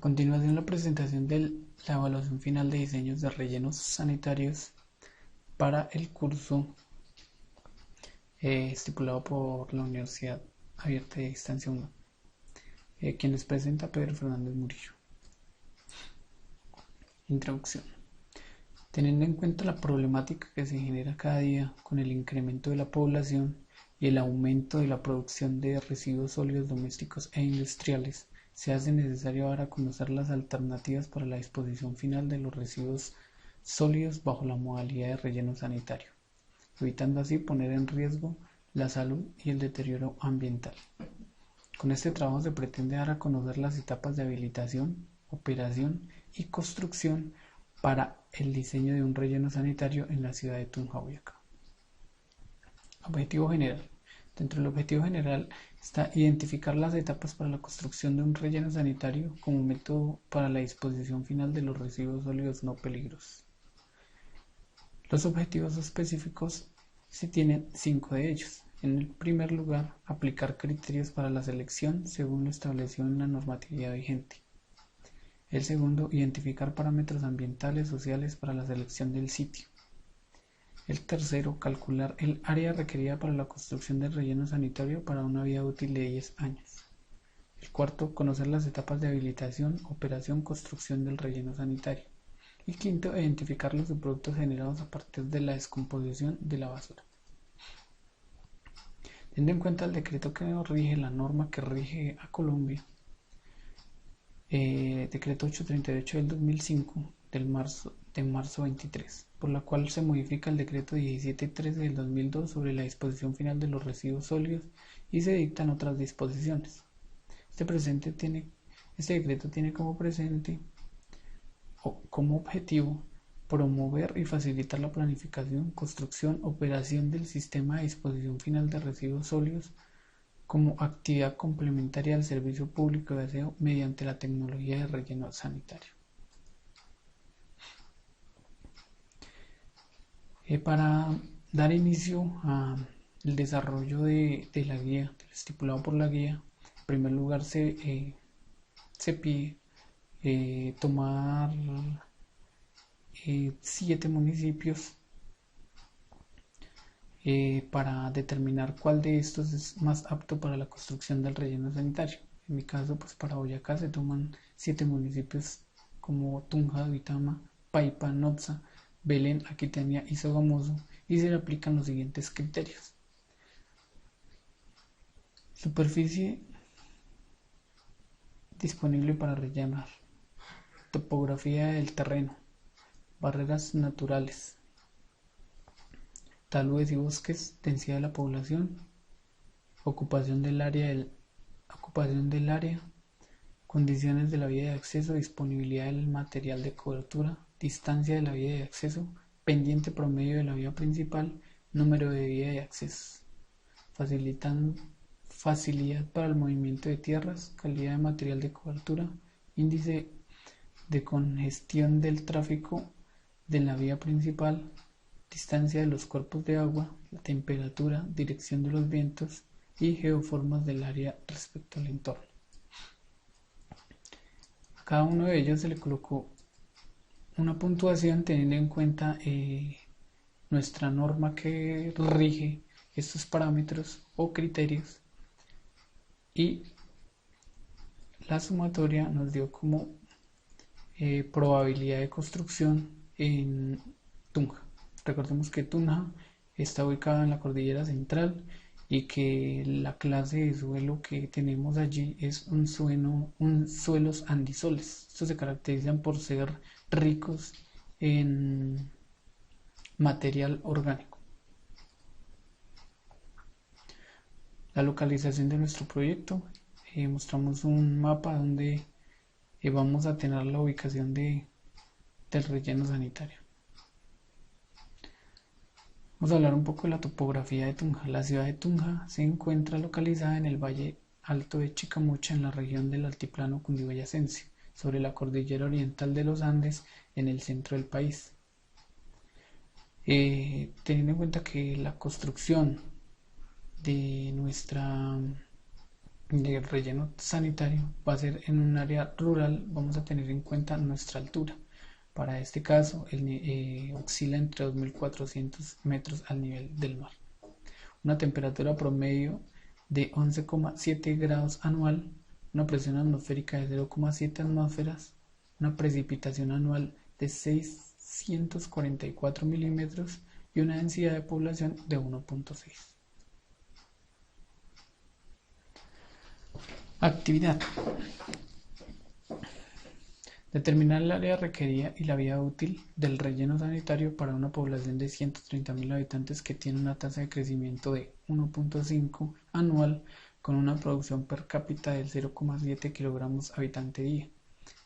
A continuación, la presentación de la evaluación final de diseños de rellenos sanitarios para el curso estipulado por la Universidad Abierta de Distancia 1. Quien les presenta: Pedro Fernández Murillo. Introducción. Teniendo en cuenta la problemática que se genera cada día con el incremento de la población y el aumento de la producción de residuos sólidos domésticos e industriales, se hace necesario ahora conocer las alternativas para la disposición final de los residuos sólidos bajo la modalidad de relleno sanitario, evitando así poner en riesgo la salud y el deterioro ambiental. Con este trabajo se pretende dar a conocer las etapas de habilitación, operación y construcción para el diseño de un relleno sanitario en la ciudad de Tunja, Boyacá. Objetivo general. Dentro del objetivo general está identificar las etapas para la construcción de un relleno sanitario como método para la disposición final de los residuos sólidos no peligrosos. Los objetivos específicos se tienen 5 de ellos. En el primer lugar, aplicar criterios para la selección según lo establecido en la normatividad vigente. El segundo, identificar parámetros ambientales y sociales para la selección del sitio. El tercero, calcular el área requerida para la construcción del relleno sanitario para una vida útil de 10 años. El cuarto, conocer las etapas de habilitación, operación, construcción del relleno sanitario. Y quinto, identificar los subproductos generados a partir de la descomposición de la basura. Teniendo en cuenta el decreto que nos rige, la norma que rige a Colombia, decreto 838 del 2005 de marzo 23, por la cual se modifica el decreto 1713 del 2002 sobre la disposición final de los residuos sólidos y se dictan otras disposiciones. Este decreto tiene como objetivo promover y facilitar la planificación, construcción, operación del sistema de disposición final de residuos sólidos como actividad complementaria al servicio público de aseo mediante la tecnología de relleno sanitario. Para dar inicio al desarrollo de la guía, de lo estipulado por la guía, en primer lugar se pide tomar 7 municipios para determinar cuál de estos es más apto para la construcción del relleno sanitario. En mi caso, pues para Boyacá se toman 7 municipios como Tunja, Duitama, Paipa, Nopsa, Belén, Aquitania y Sogamoso, y se le aplican los siguientes criterios: superficie disponible para rellenar, topografía del terreno, barreras naturales, taludes y bosques, densidad de la población, ocupación del área, condiciones de la vía de acceso, disponibilidad del material de cobertura, distancia de la vía de acceso, pendiente promedio de la vía principal, número de vía de acceso, facilidad para el movimiento de tierras, calidad de material de cobertura, índice de congestión del tráfico de la vía principal, distancia de los cuerpos de agua, la temperatura, dirección de los vientos y geoformas del área respecto al entorno. A cada uno de ellos se le colocó una puntuación teniendo en cuenta nuestra norma que rige estos parámetros o criterios, y la sumatoria nos dio como probabilidad de construcción en Tunja. Recordemos que Tunja está ubicada en la cordillera central y que la clase de suelo que tenemos allí es suelos andisoles. Estos se caracterizan por ser ricos en material orgánico. La localización de nuestro proyecto, mostramos un mapa donde vamos a tener la ubicación del relleno sanitario. Vamos a hablar un poco de la topografía de Tunja. La ciudad de Tunja se encuentra localizada en el Valle Alto de Chicamocha, en la región del Altiplano Cundiboyacense, sobre la cordillera oriental de los Andes, en el centro del país. Teniendo en cuenta que la construcción de nuestra de relleno sanitario va a ser en un área rural. Vamos a tener en cuenta nuestra altura. Para este caso, oscila entre 2.400 metros al nivel del mar. Una temperatura promedio de 11,7 grados anual, una presión atmosférica de 0,7 atmósferas, una precipitación anual de 644 milímetros y una densidad de población de 1,6. Actividad. Determinar el área requerida y la vida útil del relleno sanitario para una población de 130.000 habitantes que tiene una tasa de crecimiento de 1,5 anual con una producción per cápita de 0,7 kilogramos habitante día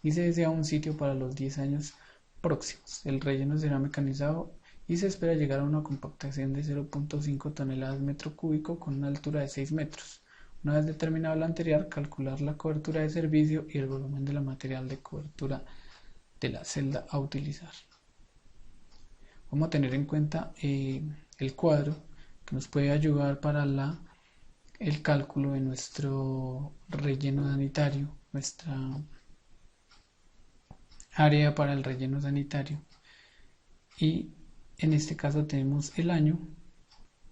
y se desea un sitio para los 10 años próximos. El relleno será mecanizado y se espera llegar a una compactación de 0,5 toneladas metro cúbico con una altura de 6 metros. Una vez determinado lo anterior, calcular la cobertura de servicio y el volumen de la material de cobertura de la celda a utilizar. Vamos a tener en cuenta el cuadro que nos puede ayudar para el cálculo de nuestro relleno sanitario, nuestra área para el relleno sanitario. Y en este caso tenemos el año,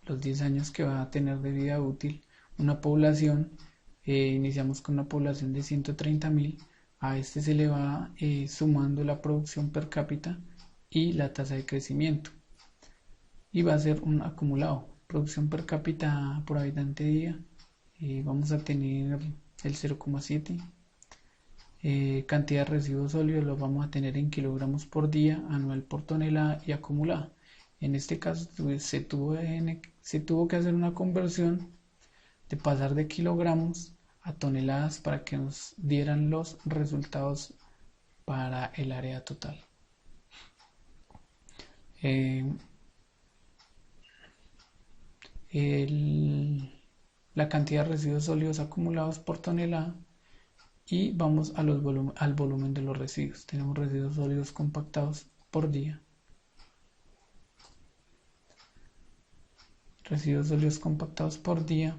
los 10 años que va a tener de vida útil. Una población, iniciamos con una población de 130.000, a este se le va sumando la producción per cápita y la tasa de crecimiento y va a ser un acumulado. Producción per cápita por habitante día, vamos a tener el 0,7. Cantidad de residuos sólidos lo vamos a tener en kilogramos por día, anual por tonelada y acumulada. En este caso se tuvo que hacer una conversión de pasar de kilogramos a toneladas para que nos dieran los resultados para el área total. La cantidad de residuos sólidos acumulados por tonelada y vamos al volumen de los residuos. Tenemos residuos sólidos compactados por día. Residuos sólidos compactados por día.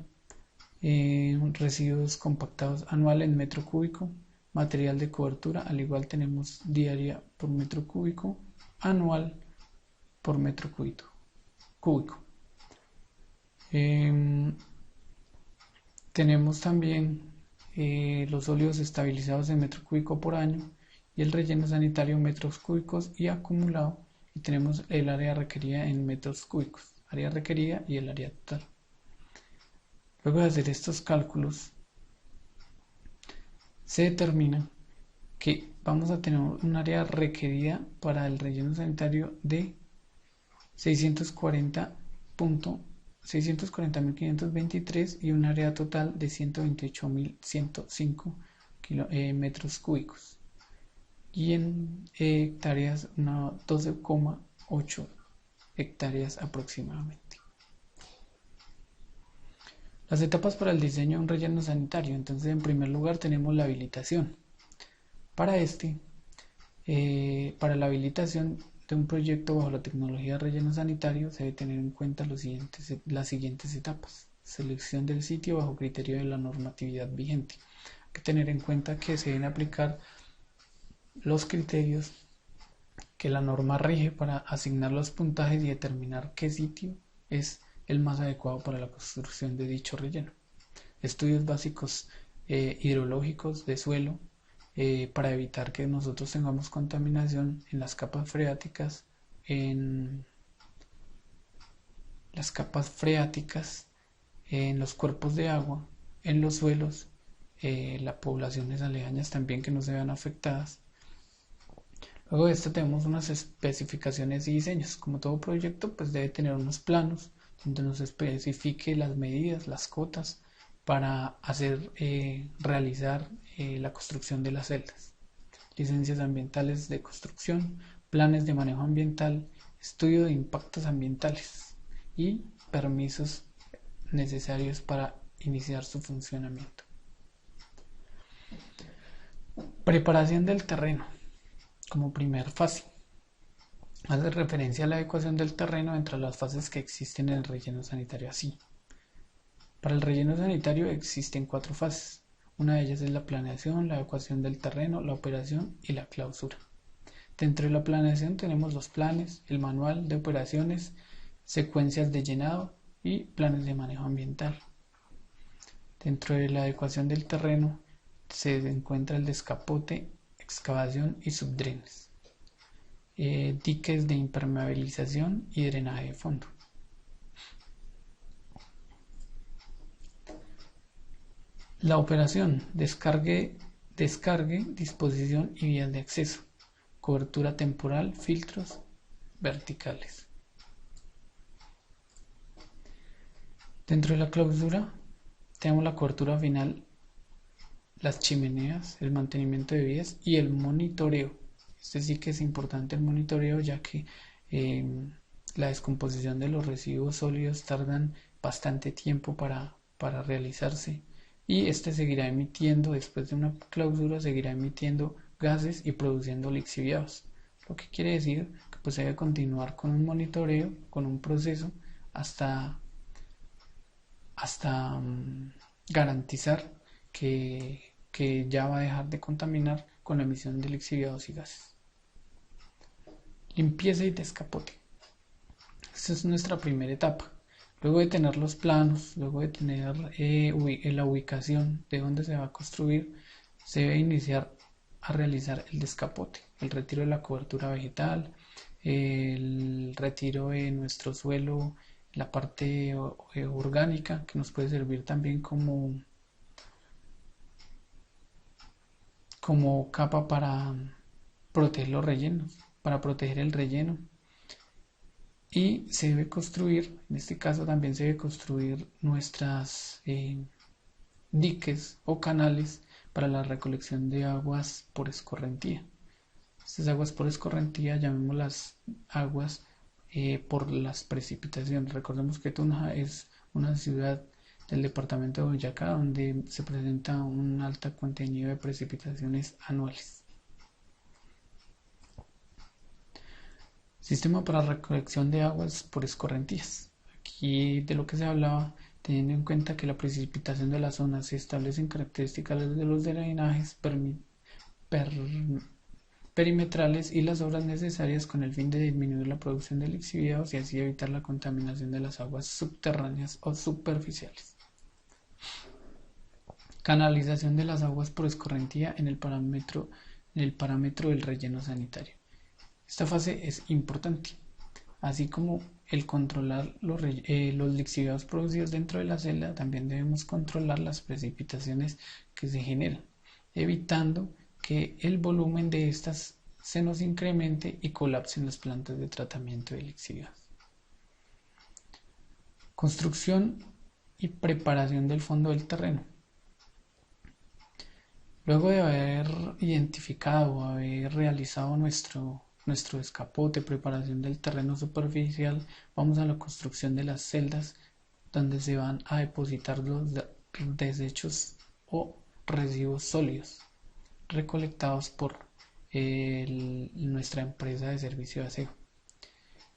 Residuos compactados anual en metro cúbico, material de cobertura, al igual tenemos diaria por metro cúbico, anual por metro cúbico. Tenemos también los sólidos estabilizados en metro cúbico por año y el relleno sanitario en metros cúbicos y acumulado, y tenemos el área requerida en metros cúbicos, área requerida y el área total. Luego de hacer estos cálculos, se determina que vamos a tener un área requerida para el relleno sanitario de 640.523 y un área total de 128.105 metros cúbicos. Y en hectáreas, 12,8 hectáreas aproximadamente. Las etapas para el diseño de un relleno sanitario. Entonces, en primer lugar tenemos la habilitación. Para la habilitación de un proyecto bajo la tecnología de relleno sanitario se debe tener en cuenta las siguientes etapas. Selección del sitio bajo criterio de la normatividad vigente. Hay que tener en cuenta que se deben aplicar los criterios que la norma rige para asignar los puntajes y determinar qué sitio es el más adecuado para la construcción de dicho relleno. Estudios básicos hidrológicos de suelo para evitar que nosotros tengamos contaminación en las capas freáticas, en los cuerpos de agua, en los suelos, las poblaciones aledañas también que no se vean afectadas. Luego de esto tenemos unas especificaciones y diseños. Como todo proyecto, pues debe tener unos planos donde nos especifique las medidas, las cotas para realizar la construcción de las celdas. Licencias ambientales de construcción, planes de manejo ambiental, estudio de impactos ambientales y permisos necesarios para iniciar su funcionamiento. Preparación del terreno como primer fase. Hace referencia a la adecuación del terreno entre las fases que existen en el relleno sanitario así. Para el relleno sanitario existen 4 fases. Una de ellas es la planeación, la adecuación del terreno, la operación y la clausura. Dentro de la planeación tenemos los planes, el manual de operaciones, secuencias de llenado y planes de manejo ambiental. Dentro de la adecuación del terreno se encuentra el descapote, excavación y subdrenes, diques de impermeabilización y drenaje de fondo. La operación: descargue, disposición y vías de acceso, cobertura temporal, filtros verticales. Dentro de la clausura tenemos la cobertura final, las chimeneas, el mantenimiento de vías y el monitoreo. Este sí que es importante, el monitoreo, ya que la descomposición de los residuos sólidos tardan bastante tiempo para realizarse, y este seguirá emitiendo, después de una clausura, seguirá emitiendo gases y produciendo lixiviados, lo que quiere decir que pues se debe continuar con un monitoreo, con un proceso hasta garantizar que ya va a dejar de contaminar con la emisión de lixiviados y gases. Limpieza y descapote. Esta es nuestra primera etapa. Luego de tener los planos, luego de tener la ubicación de dónde se va a construir, se debe iniciar a realizar el descapote, el retiro de la cobertura vegetal, el retiro de nuestro suelo, la parte orgánica, que nos puede servir también como capa para proteger los rellenos, para proteger el relleno. Y se debe construir, en este caso también se debe construir nuestras diques o canales para la recolección de aguas por escorrentía. Estas aguas por escorrentía, llamémoslas aguas por las precipitaciones. Recordemos que Tunja es una ciudad del departamento de Boyacá donde se presenta un alto contenido de precipitaciones anuales. Sistema para recolección de aguas por escorrentías. Aquí de lo que se hablaba, teniendo en cuenta que la precipitación de la zona se establecen características de los drenajes perimetrales y las obras necesarias con el fin de disminuir la producción de lixiviados y así evitar la contaminación de las aguas subterráneas o superficiales. Canalización de las aguas por escorrentía en el parámetro del relleno sanitario. Esta fase es importante, así como el controlar los lixiviados producidos dentro de la celda. También debemos controlar las precipitaciones que se generan, evitando que el volumen de estas se nos incremente y colapsen las plantas de tratamiento de lixiviados. Construcción y preparación del fondo del terreno. Luego de haber identificado, haber realizado nuestro descapote, preparación del terreno superficial, vamos a la construcción de las celdas donde se van a depositar los desechos o residuos sólidos recolectados por nuestra empresa de servicio de aseo.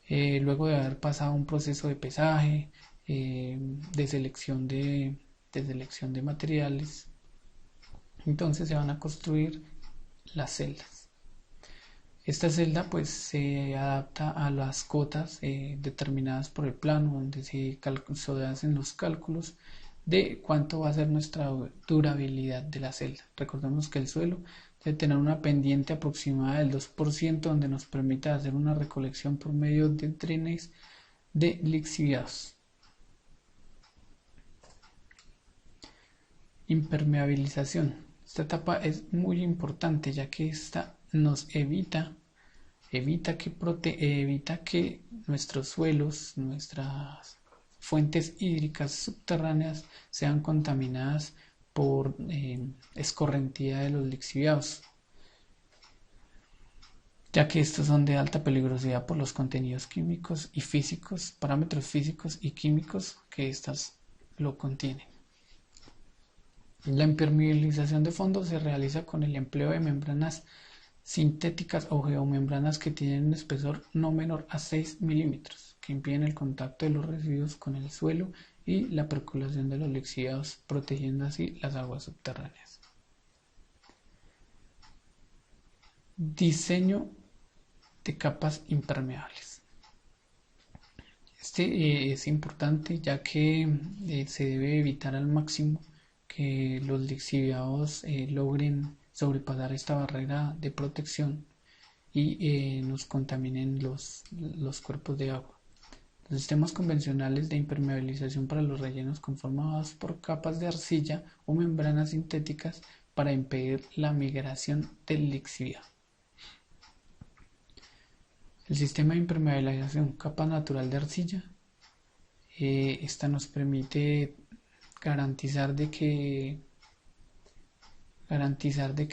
Luego de haber pasado un proceso de pesaje, de selección de materiales, entonces se van a construir las celdas. Esta celda pues se adapta a las cotas determinadas por el plano, donde se hacen los cálculos de cuánto va a ser nuestra durabilidad de la celda. Recordemos que el suelo debe tener una pendiente aproximada del 2%, donde nos permita hacer una recolección por medio de drenes de lixiviados. Impermeabilización. Esta etapa es muy importante, ya que esta nos evita que nuestros suelos, nuestras fuentes hídricas subterráneas sean contaminadas por escorrentía de los lixiviados, ya que estos son de alta peligrosidad por los contenidos químicos y físicos, parámetros físicos y químicos que estas lo contienen. La impermeabilización de fondo se realiza con el empleo de membranas sintéticas o geomembranas que tienen un espesor no menor a 6 milímetros, que impiden el contacto de los residuos con el suelo y la percolación de los lixiviados, protegiendo así las aguas subterráneas. Diseño de capas impermeables. Este es importante ya que se debe evitar al máximo que los lixiviados logren sobrepasar esta barrera de protección y nos contaminen los cuerpos de agua. Los sistemas convencionales de impermeabilización para los rellenos conformados por capas de arcilla o membranas sintéticas para impedir la migración del lixiviado. El sistema de impermeabilización capa natural de arcilla, esta nos permite garantizar de que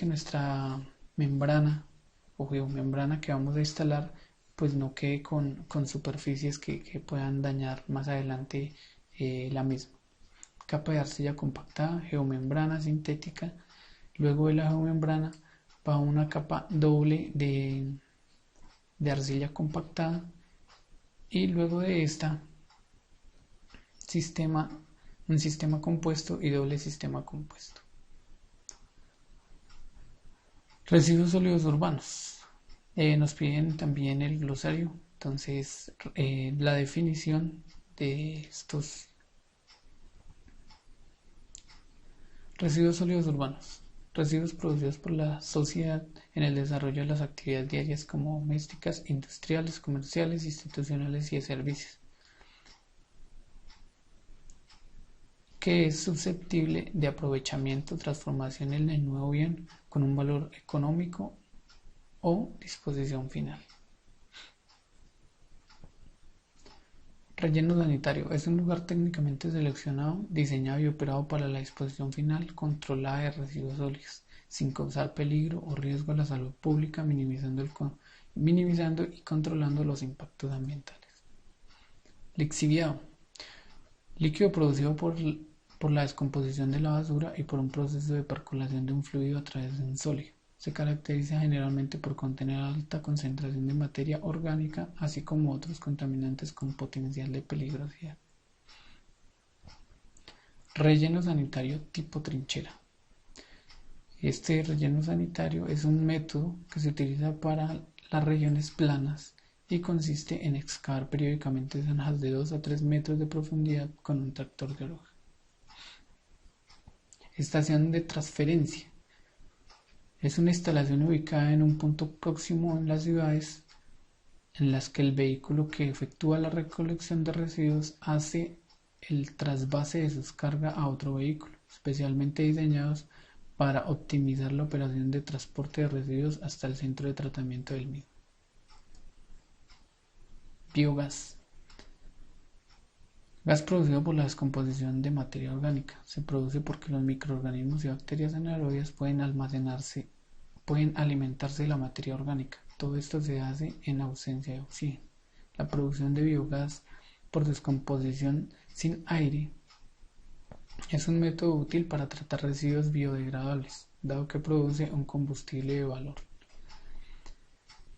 nuestra membrana o geomembrana que vamos a instalar pues no quede con superficies que puedan dañar más adelante la misma. Capa de arcilla compactada, geomembrana sintética. Luego de la geomembrana va una capa doble de arcilla compactada y luego de esta un sistema compuesto y doble sistema compuesto. Residuos sólidos urbanos. Nos piden también el glosario, entonces la definición de estos residuos sólidos urbanos. Residuos producidos por la sociedad en el desarrollo de las actividades diarias como domésticas, industriales, comerciales, institucionales y de servicios, que es susceptible de aprovechamiento o transformación en el nuevo bien con un valor económico o disposición final. Relleno sanitario es un lugar técnicamente seleccionado, diseñado y operado para la disposición final controlada de residuos sólidos, sin causar peligro o riesgo a la salud pública, minimizando y controlando los impactos ambientales. Lixiviado. Líquido producido por la descomposición de la basura y por un proceso de percolación de un fluido a través de un sólido. Se caracteriza generalmente por contener alta concentración de materia orgánica, así como otros contaminantes con potencial de peligrosidad. Relleno sanitario tipo trinchera. Este relleno sanitario es un método que se utiliza para las regiones planas y consiste en excavar periódicamente zanjas de 2 a 3 metros de profundidad con un tractor de oruga. Estación de transferencia. Es una instalación ubicada en un punto próximo en las ciudades en las que el vehículo que efectúa la recolección de residuos hace el trasvase de sus cargas a otro vehículo, especialmente diseñados para optimizar la operación de transporte de residuos hasta el centro de tratamiento del mismo. Biogás. Gas producido por la descomposición de materia orgánica. Se produce porque los microorganismos y bacterias anaerobias pueden alimentarse de la materia orgánica. Todo esto se hace en ausencia de oxígeno. La producción de biogás por descomposición sin aire es un método útil para tratar residuos biodegradables, dado que produce un combustible de valor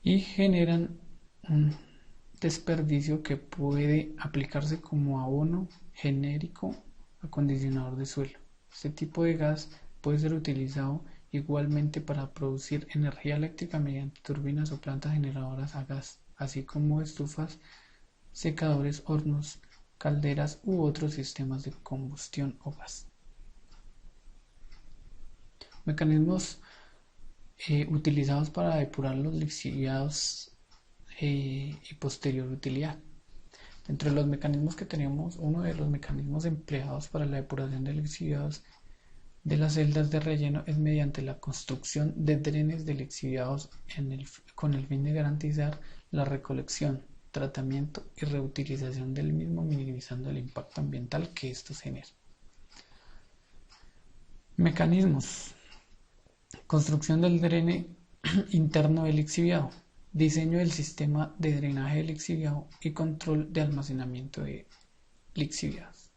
y generan un desperdicio que puede aplicarse como abono genérico acondicionador de suelo. Este tipo de gas puede ser utilizado igualmente para producir energía eléctrica mediante turbinas o plantas generadoras a gas, así como estufas, secadores, hornos, calderas u otros sistemas de combustión o gas. Mecanismos utilizados para depurar los lixiviados y posterior utilidad. Dentro de los mecanismos que tenemos, uno de los mecanismos empleados para la depuración de lixiviados de las celdas de relleno es mediante la construcción de drenes de lixiviados con el fin de garantizar la recolección, tratamiento y reutilización del mismo, minimizando el impacto ambiental que estos generan. Mecanismos. Construcción del drene interno del lixiviado. Diseño del sistema de drenaje de lixiviado y control de almacenamiento de lixiviados.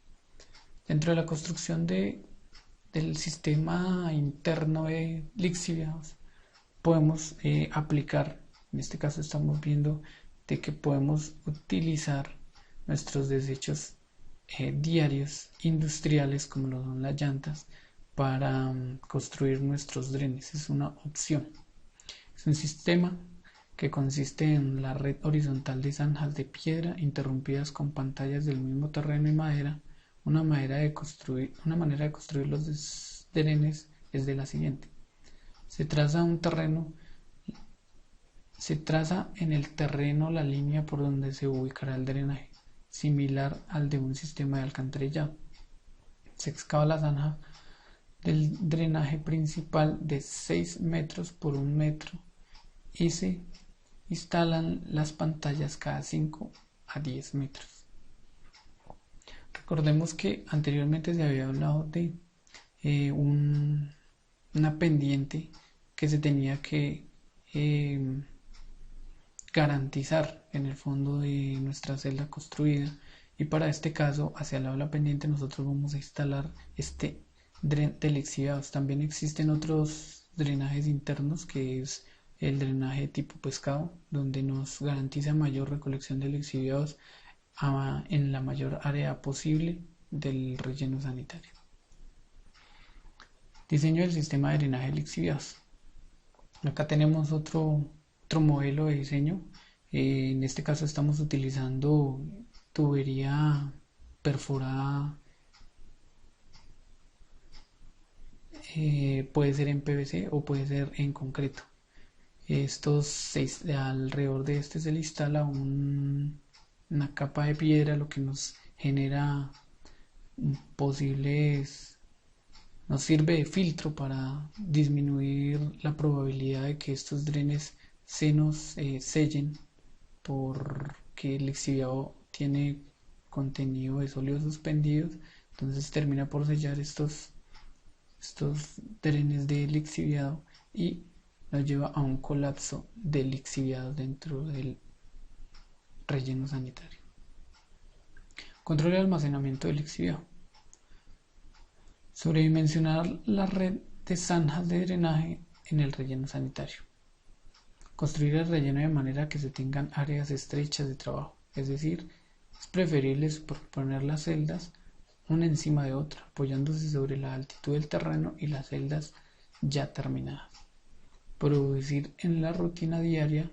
Dentro de la construcción del sistema interno de lixiviados podemos aplicar, en este caso estamos viendo de que podemos utilizar nuestros desechos diarios industriales como lo son las llantas para construir nuestros drenes. Es una opción. Es un sistema que consiste en la red horizontal de zanjas de piedra interrumpidas con pantallas del mismo terreno y madera. Una manera de construir los drenes es de la siguiente. Se traza en el terreno la línea por donde se ubicará el drenaje, similar al de un sistema de alcantarillado. Se excava la zanja del drenaje principal de 6 metros por 1 metro y se instalan las pantallas cada 5 a 10 metros. Recordemos que anteriormente se había hablado de una pendiente que se tenía que garantizar en el fondo de nuestra celda construida, y para este caso hacia el lado de la pendiente nosotros vamos a instalar este dren de lixiviados. También existen otros drenajes internos, que es el drenaje tipo pescado, donde nos garantiza mayor recolección de lixiviados en la mayor área posible del relleno sanitario. Diseño del sistema de drenaje de lixiviados. Acá tenemos otro modelo de diseño. En este caso estamos utilizando tubería perforada, puede ser en PVC o puede ser en concreto. Alrededor de este se le instala una capa de piedra, lo que nos genera nos sirve de filtro para disminuir la probabilidad de que estos drenes se nos sellen, porque el lixiviado tiene contenido de sólidos suspendidos, entonces termina por sellar estos drenes de lixiviado y nos lleva a un colapso de lixiviado dentro del relleno sanitario. Control y almacenamiento del lixiviado. Sobredimensionar la red de zanjas de drenaje en el relleno sanitario. Construir el relleno de manera que se tengan áreas estrechas de trabajo, es decir, es preferible superponer las celdas una encima de otra, apoyándose sobre la altitud del terreno y las celdas ya terminadas. Producir en la rutina diaria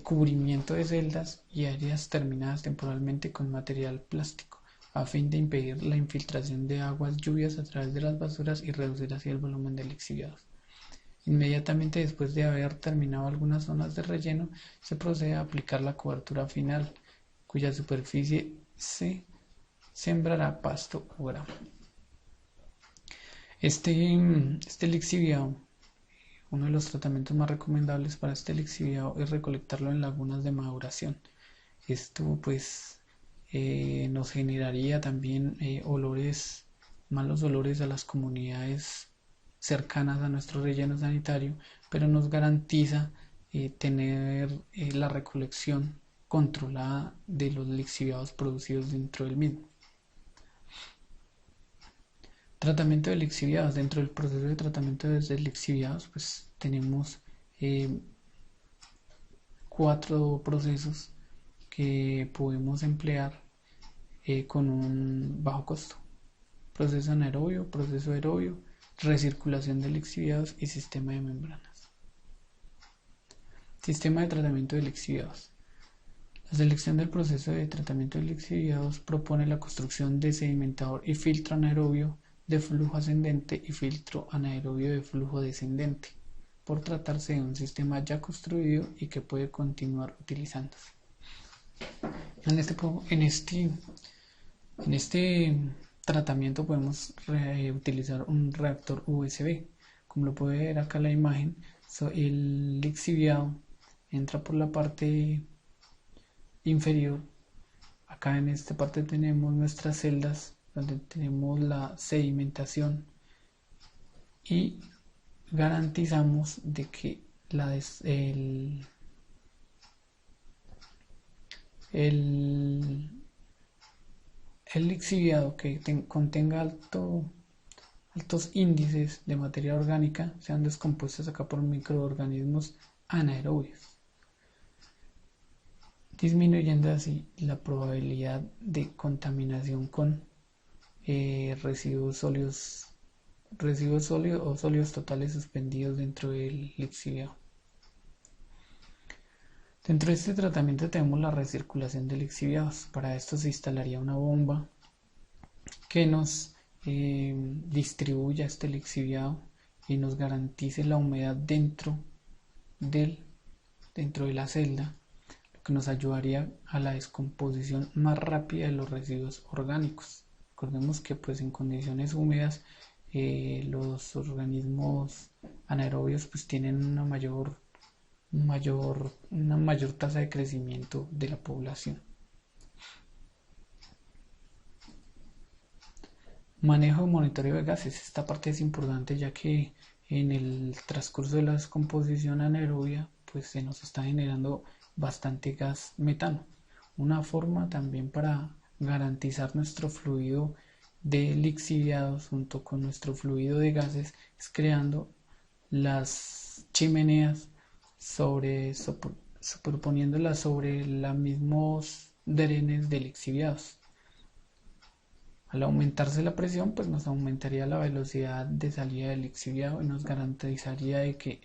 cubrimiento de celdas y áreas terminadas temporalmente con material plástico, a fin de impedir la infiltración de aguas lluvias a través de las basuras y reducir así el volumen de lixiviados. Inmediatamente después de haber terminado algunas zonas de relleno, se procede a aplicar la cobertura final, cuya superficie se sembrará pasto o grama. Este lixiviado, uno de los tratamientos más recomendables para este lixiviado es recolectarlo en lagunas de maduración. Esto pues nos generaría también malos olores a las comunidades cercanas a nuestro relleno sanitario, pero nos garantiza tener la recolección controlada de los lixiviados producidos dentro del mismo. Tratamiento de lixiviados. Dentro del proceso de tratamiento de lixiviados pues tenemos 4 procesos que podemos emplear con un bajo costo: proceso anaerobio, proceso aerobio, recirculación de lixiviados y sistema de membranas. Sistema de tratamiento de lixiviados. La selección del proceso de tratamiento de lixiviados propone la construcción de sedimentador y filtro anaerobio de flujo ascendente y filtro anaerobio de flujo descendente, por tratarse de un sistema ya construido y que puede continuar utilizándose. En este tratamiento podemos utilizar un reactor USB. Como lo puede ver acá en la imagen, el lixiviado entra por la parte inferior. Acá en esta parte tenemos nuestras celdas, donde tenemos la sedimentación, y garantizamos de que el lixiviado que contenga altos índices de materia orgánica sean descompuestos acá por microorganismos anaerobios. disminuyendo así la probabilidad de contaminación con residuos sólidos o sólidos totales suspendidos dentro del lixiviado. Dentro de este tratamiento tenemos la recirculación de lixiviados. Para esto se instalaría una bomba que nos distribuya este lixiviado y nos garantice la humedad dentro de la celda, lo que nos ayudaría a la descomposición más rápida de los residuos orgánicos. Recordemos que pues en condiciones húmedas los organismos anaerobios pues tienen una mayor tasa de crecimiento de la población. Manejo y monitoreo de gases. Esta parte es importante ya que en el transcurso de la descomposición anaerobia pues se nos está generando bastante gas metano. Una forma también para garantizar nuestro fluido de lixiviados junto con nuestro fluido de gases es creando las chimeneas superponiéndolas sobre los mismos drenes de lixiviados. Al aumentarse la presión, pues nos aumentaría la velocidad de salida del lixiviado y nos garantizaría de que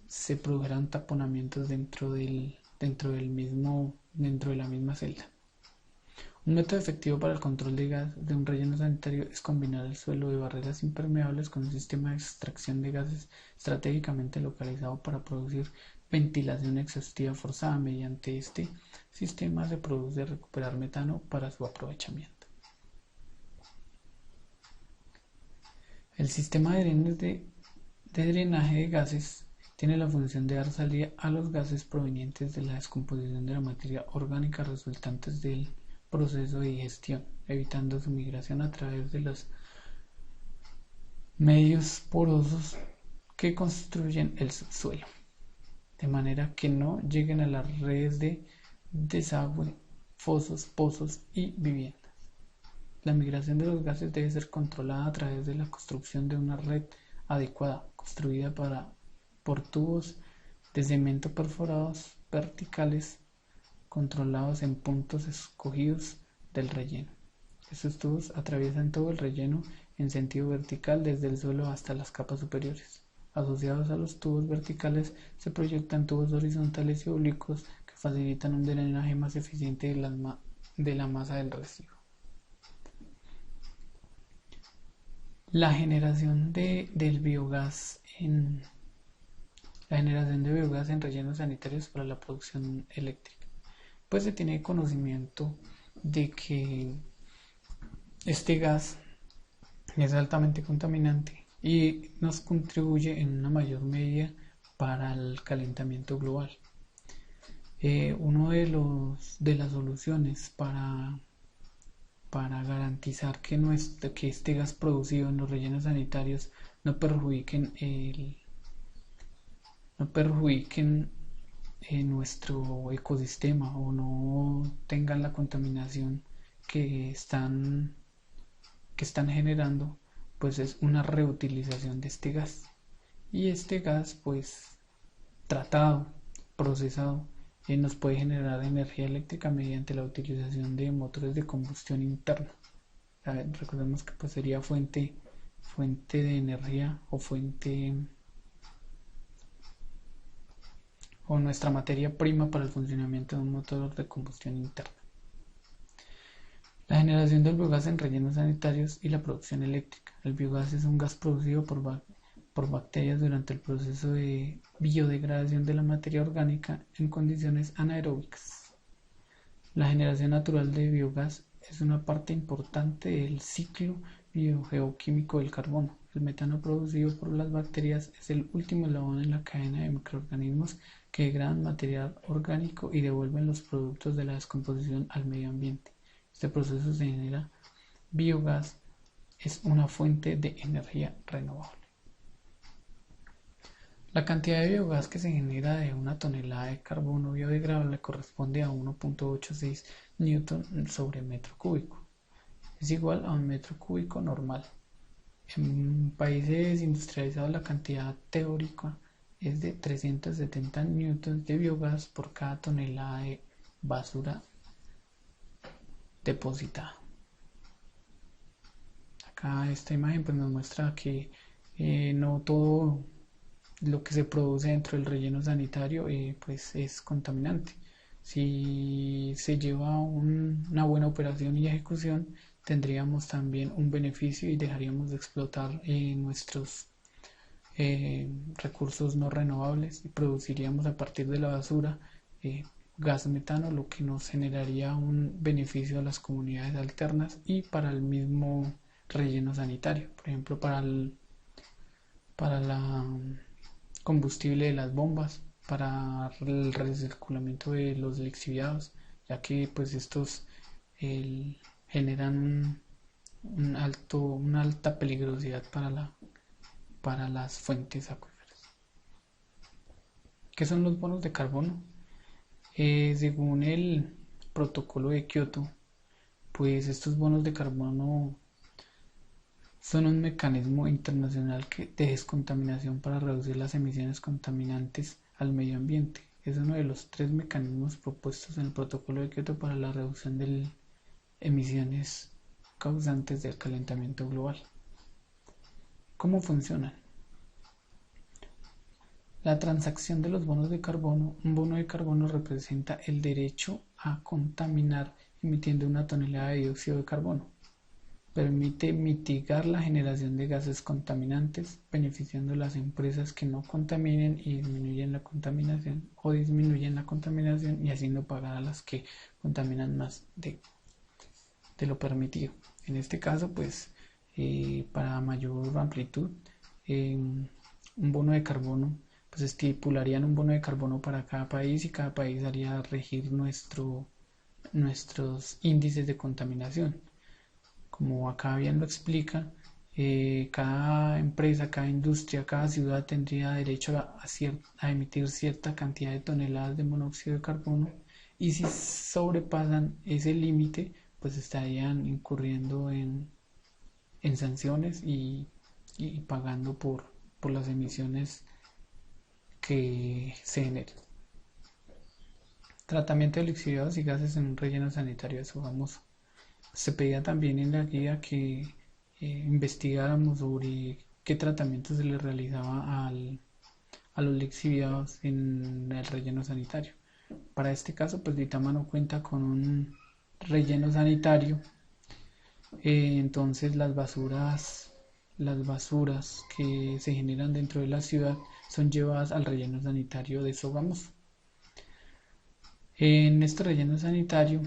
se produjeran taponamientos dentro de la misma celda. Un método efectivo para el control de gas de un relleno sanitario es combinar el suelo de barreras impermeables con un sistema de extracción de gases estratégicamente localizado para producir ventilación exhaustiva forzada. Mediante este sistema se produce recuperar metano para su aprovechamiento. El sistema de drenaje de gases tiene la función de dar salida a los gases provenientes de la descomposición de la materia orgánica resultantes del proceso de digestión, evitando su migración a través de los medios porosos que constituyen el subsuelo, de manera que no lleguen a las redes de desagüe, fosos, pozos y viviendas. La migración de los gases debe ser controlada a través de la construcción de una red adecuada, construida por tubos de cemento perforados verticales controlados en puntos escogidos del relleno. Estos tubos atraviesan todo el relleno en sentido vertical desde el suelo hasta las capas superiores. Asociados a los tubos verticales se proyectan tubos horizontales y oblicuos que facilitan un drenaje más eficiente de la masa del residuo. La generación de biogás en rellenos sanitarios para la producción eléctrica. Pues se tiene conocimiento de que este gas es altamente contaminante y nos contribuye en una mayor medida para el calentamiento global. Uno de las soluciones para garantizar que este gas producido en los rellenos sanitarios no perjudiquen nuestro ecosistema o no tengan la contaminación que están generando, pues es una reutilización de este gas. Y este gas, pues tratado, procesado, nos puede generar energía eléctrica mediante la utilización de motores de combustión interna. Recordemos que pues sería fuente de energía o nuestra materia prima para el funcionamiento de un motor de combustión interna. La generación del biogás en rellenos sanitarios y la producción eléctrica. El biogás es un gas producido por bacterias durante el proceso de biodegradación de la materia orgánica en condiciones anaeróbicas. La generación natural de biogás es una parte importante del ciclo biogeoquímico del carbono. El metano producido por las bacterias es el último eslabón en la cadena de microorganismos que degradan material orgánico y devuelven los productos de la descomposición al medio ambiente. Este proceso se genera biogás, es una fuente de energía renovable. La cantidad de biogás que se genera de una tonelada de carbono biodegradable corresponde a 1.86 Newton sobre metro cúbico. Es igual a un metro cúbico normal. En países industrializados la cantidad teórica es de 370 newtons de biogás por cada tonelada basura depositada. Acá esta imagen pues nos muestra que no todo lo que se produce dentro del relleno sanitario pues es contaminante. Si se lleva una buena operación y ejecución, tendríamos también un beneficio y dejaríamos de explotar nuestros recursos no renovables y produciríamos a partir de la basura gas metano, lo que nos generaría un beneficio a las comunidades alternas y para el mismo relleno sanitario, por ejemplo para la combustible de las bombas, para el recirculamiento de los lixiviados, ya que pues estos generan una alta peligrosidad para las fuentes acuíferas. ¿Qué son los bonos de carbono? Según el protocolo de Kioto, pues estos bonos de carbono son un mecanismo internacional de descontaminación para reducir las emisiones contaminantes al medio ambiente. Es uno de los 3 mecanismos propuestos en el protocolo de Kioto para la reducción de emisiones causantes del calentamiento global. ¿Cómo funcionan? La transacción de los bonos de carbono. Un bono de carbono representa el derecho a contaminar emitiendo una tonelada de dióxido de carbono. Permite mitigar la generación de gases contaminantes, beneficiando a las empresas que no contaminen y disminuyen la contaminación y haciendo pagar a las que contaminan más de lo permitido. En este caso, pues, para mayor amplitud, un bono de carbono, pues estipularían un bono de carbono para cada país y cada país haría regir nuestros índices de contaminación. Como acá bien lo explica, cada empresa, cada industria, cada ciudad tendría derecho a emitir cierta cantidad de toneladas de monóxido de carbono y si sobrepasan ese límite, pues estarían incurriendo en sanciones y pagando por las emisiones que se generen. Tratamiento de lixiviados y gases en un relleno sanitario, eso famoso. Se pedía también en la guía que investigáramos sobre qué tratamiento se le realizaba a los lixiviados en el relleno sanitario. Para este caso, pues Duitama no cuenta con un relleno sanitario, entonces las basuras que se generan dentro de la ciudad son llevadas al relleno sanitario de Sogamoso. En este relleno sanitario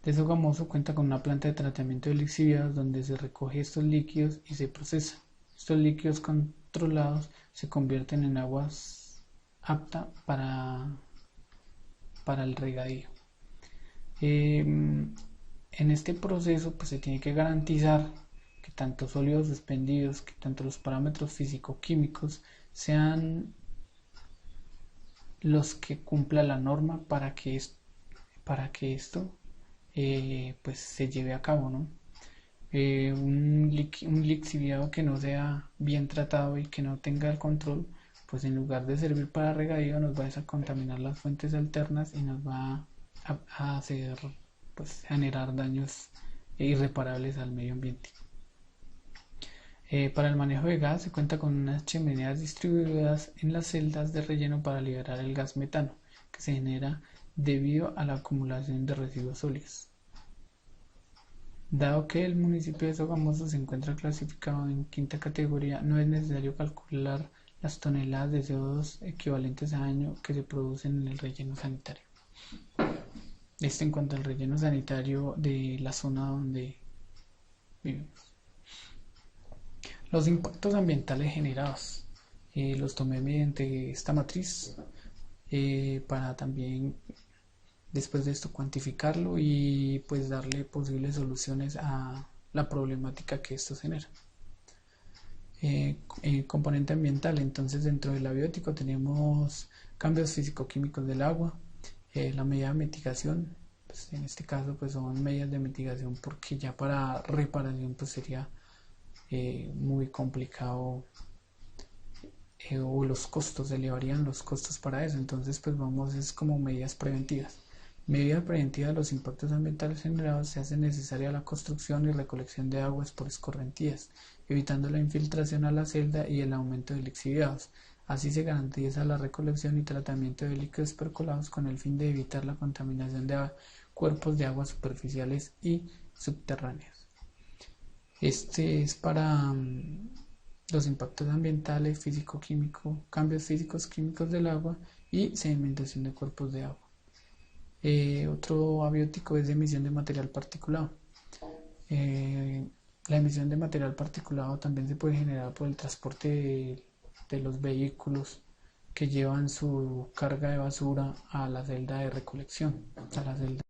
de Sogamoso cuenta con una planta de tratamiento de lixiviados donde se recoge estos líquidos y se procesa. Estos líquidos controlados se convierten en aguas apta para el regadío. En este proceso pues se tiene que garantizar que tanto sólidos suspendidos, que tanto los parámetros físico-químicos sean los que cumpla la norma para que esto pues se lleve a cabo, ¿no? Un lixiviado que no sea bien tratado y que no tenga el control, pues en lugar de servir para regadío nos va a contaminar las fuentes alternas y nos va a hacer pues generar daños irreparables al medio ambiente. Para el manejo de gas se cuenta con unas chimeneas distribuidas en las celdas de relleno para liberar el gas metano que se genera debido a la acumulación de residuos sólidos. Dado que el municipio de Sogamoso se encuentra clasificado en 5ª categoría, no es necesario calcular las toneladas de CO2 equivalentes a año que se producen en el relleno sanitario. Esto en cuanto al relleno sanitario de la zona donde vivimos. Los impactos ambientales generados los tomé mediante esta matriz para también después de esto cuantificarlo y pues darle posibles soluciones a la problemática que esto genera. Componente ambiental, entonces dentro del abiótico tenemos cambios físico-químicos del agua, la medida de mitigación, pues en este caso pues son medidas de mitigación porque ya para reparación pues sería muy complicado o los costos, se elevarían los costos para eso. Entonces, pues vamos, es como medidas preventivas. Medida preventiva de los impactos ambientales generados, se hace necesaria la construcción y recolección de aguas por escorrentías, evitando la infiltración a la celda y el aumento de lixiviados. Así se garantiza la recolección y tratamiento de líquidos percolados con el fin de evitar la contaminación de cuerpos de aguas superficiales y subterráneos. Este es para los impactos ambientales, físico-químicos, cambios físicos químicos del agua y sedimentación de cuerpos de agua. Otro abiótico es emisión de material particulado. La emisión de material particulado también se puede generar por el transporte de los vehículos que llevan su carga de basura a la celda de recolección, a la celda